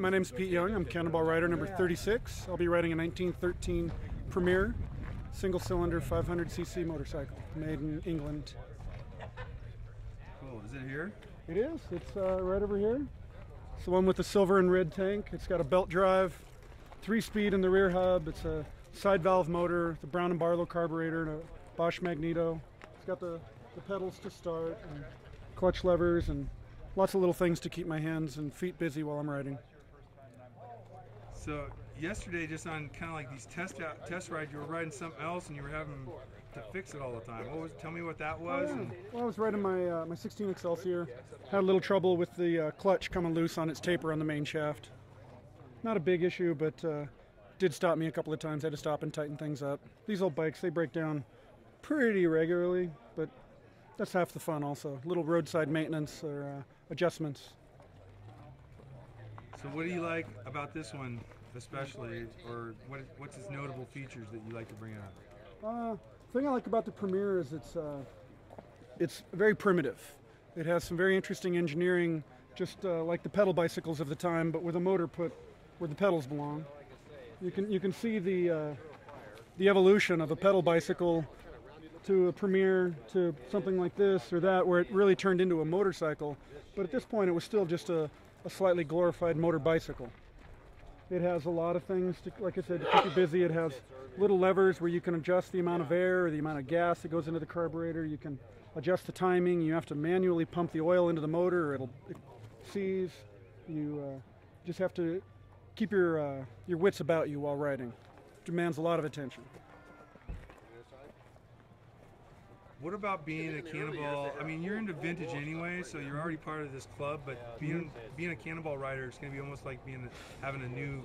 my name's Pete Young. I'm Cannonball rider number 36. I'll be riding a 1913 Premier single-cylinder 500cc motorcycle made in England. Cool. Is it here? It is. It's right over here. It's the one with the silver and red tank. It's got a belt drive, 3-speed in the rear hub. It's a side valve motor, the Brown & Barlow carburetor, and a Bosch magneto. It's got the pedals to start, and clutch levers, and lots of little things to keep my hands and feet busy while I'm riding. So yesterday, just on kind of like these test rides, you were riding something else and you were having to fix it all the time. Tell me what that was. Oh, yeah. Well, I was riding my 16 Excelsior. Had a little trouble with the clutch coming loose on its taper on the main shaft. Not a big issue, but did stop me a couple of times. I had to stop and tighten things up. These old bikes, they break down pretty regularly, but that's half the fun also. Little roadside maintenance or adjustments. So what do you like about this one especially, or what's its notable features that you like to bring out? The thing I like about the Premier is it's very primitive. It has some very interesting engineering, just like the pedal bicycles of the time, but with a motor put where the pedals belong. You can see the evolution of a pedal bicycle to a Premier to something like this or that, where it really turned into a motorcycle. But at this point, it was still just a slightly glorified motor bicycle. It has a lot of things, like I said, to keep you busy. It has little levers where you can adjust the amount of air or the amount of gas that goes into the carburetor. You can adjust the timing. You have to manually pump the oil into the motor or it seize. You just have to keep your wits about you while riding. It demands a lot of attention. What about being a Cannonball? I mean, you're into vintage anyway, so you're already part of this club. But being a Cannonball rider, it's going to be almost like having a new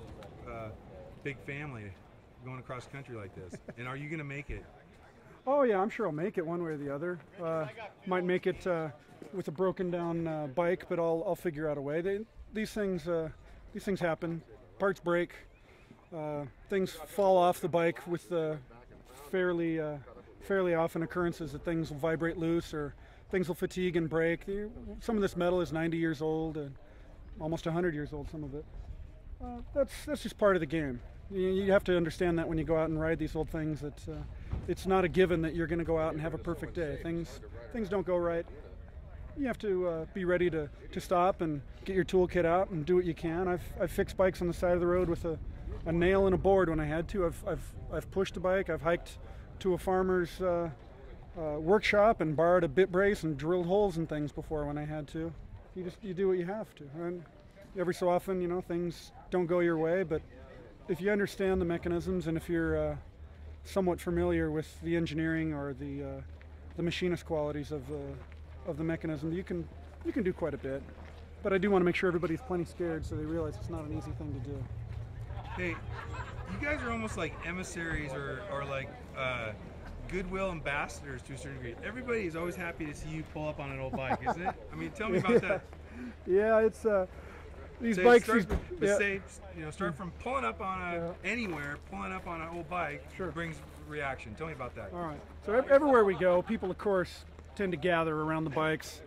big family going across country like this. And are you going to make it? Oh yeah, I'm sure I'll make it one way or the other. Might make it with a broken down bike, but I'll figure out a way. These things happen. Parts break. Things fall off the bike with fairly often occurrences that things will vibrate loose or things will fatigue and break. Some of this metal is 90 years old, and almost 100 years old, some of it. That's just part of the game. You have to understand that when you go out and ride these old things, that it's not a given that you're going to go out and have a perfect day. Things don't go right. You have to be ready to stop and get your toolkit out and do what you can. I've fixed bikes on the side of the road with a nail and a board when I had to. I've pushed a bike. I've hiked to a farmer's workshop and borrowed a bit brace and drilled holes in things before when I had to. You do what you have to. And every so often, things don't go your way, but if you understand the mechanisms and if you're somewhat familiar with the engineering or the machinist qualities of the mechanism, you can do quite a bit. But I do want to make sure everybody's plenty scared so they realize it's not an easy thing to do. Hey, you guys are almost like emissaries or like goodwill ambassadors to a certain degree. Everybody is always happy to see you pull up on an old bike, isn't it? I mean, tell me about that. Yeah, it's these bikes. Start from pulling up on anywhere, pulling up on an old bike. Sure. Brings reaction. Tell me about that. All right. So everywhere we go, people, of course, tend to gather around the bikes.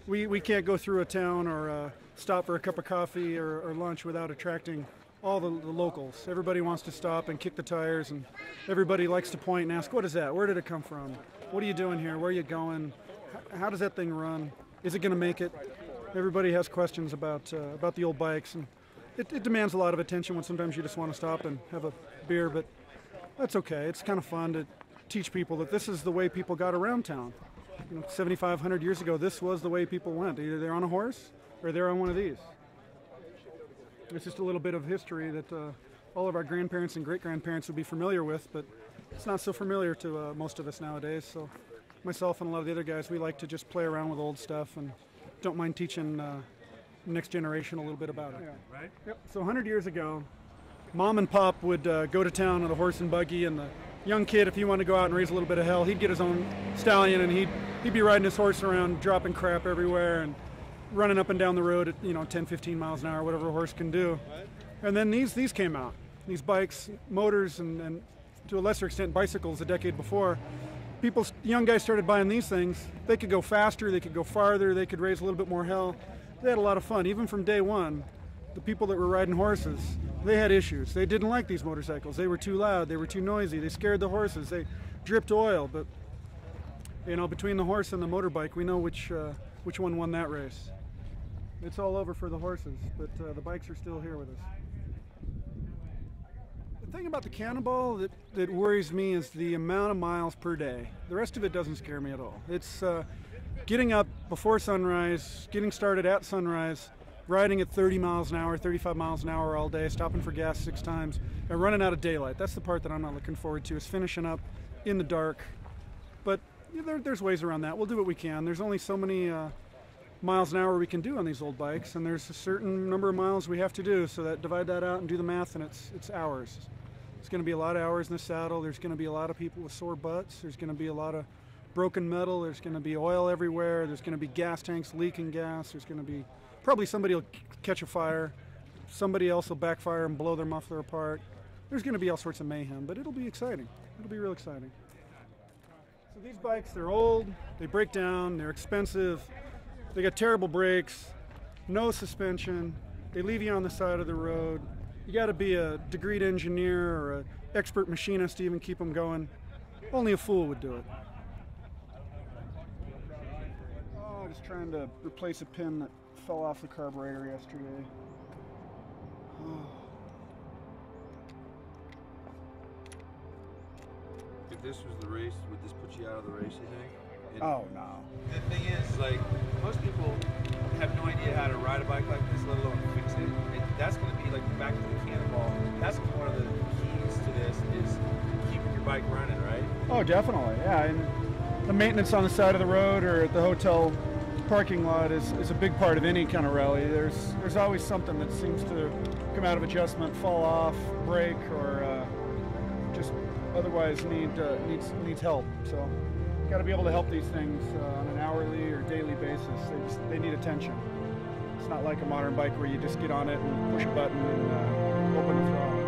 We can't go through a town or stop for a cup of coffee or lunch without attracting all the locals. Everybody wants to stop and kick the tires, and everybody likes to point and ask, what is that? Where did it come from? What are you doing here? Where are you going? How does that thing run? Is it going to make it? Everybody has questions about the old bikes, and it demands a lot of attention when sometimes you just want to stop and have a beer, but that's okay. It's kind of fun to teach people that this is the way people got around town. 7,500 years ago, this was the way people went. Either they're on a horse or they're on one of these. It's just a little bit of history that all of our grandparents and great-grandparents would be familiar with, but it's not so familiar to most of us nowadays. So myself and a lot of the other guys, we like to just play around with old stuff and don't mind teaching the next generation a little bit about it. Yeah. Right? Yep. So 100 years ago, Mom and Pop would go to town on a horse and buggy, and the young kid, if he wanted to go out and raise a little bit of hell, he'd get his own stallion and he'd be riding his horse around, dropping crap everywhere and running up and down the road at 10, 15 miles an hour, whatever a horse can do. And then these came out, these bikes, motors, and to a lesser extent bicycles a decade before. Young guys started buying these things. They could go faster, they could go farther, they could raise a little bit more hell. They had a lot of fun, even from day one. the people that were riding horses, they had issues. They didn't like these motorcycles. They were too loud, they were too noisy, they scared the horses, they dripped oil. But you know, between the horse and the motorbike, we know which one won that race. It's all over for the horses, but the bikes are still here with us. The thing about the Cannonball that worries me is the amount of miles per day. The rest of it doesn't scare me at all. It's getting up before sunrise, getting started at sunrise, riding at 30 miles an hour, 35 miles an hour all day, stopping for gas 6 times, and running out of daylight. That's the part that I'm not looking forward to, is finishing up in the dark. But there's ways around that. We'll do what we can. There's only so many miles an hour we can do on these old bikes, and there's a certain number of miles we have to do, so that divide that out and do the math, and it's hours. It's going to be a lot of hours in the saddle. There's going to be a lot of people with sore butts. There's going to be a lot of broken metal. There's going to be oil everywhere. There's going to be gas tanks leaking gas. There's going to be probably somebody will catch a fire. Somebody else will backfire and blow their muffler apart. There's going to be all sorts of mayhem, but it'll be exciting. It'll be real exciting. So these bikes, they're old, they break down, they're expensive, they got terrible brakes, no suspension, they leave you on the side of the road. You got to be a degreed engineer or an expert machinist to even keep them going. Only a fool would do it. Oh, just trying to replace a pin that fell off the carburetor yesterday. Oh. If this was the race, would this put you out of the race, you think? Oh, no. The thing is, like, most people have no idea how to ride a bike like this, let alone fix it. And that's going to be like back to the Cannonball. That's one of the keys to this, is keeping your bike running, right? Oh, definitely, yeah. And the maintenance on the side of the road or at the hotel parking lot is a big part of any kind of rally. There's always something that seems to come out of adjustment, fall off, break, or just otherwise needs help. So got to be able to help these things on an hourly or daily basis. They need attention. It's not like a modern bike where you just get on it and push a button and open the throttle.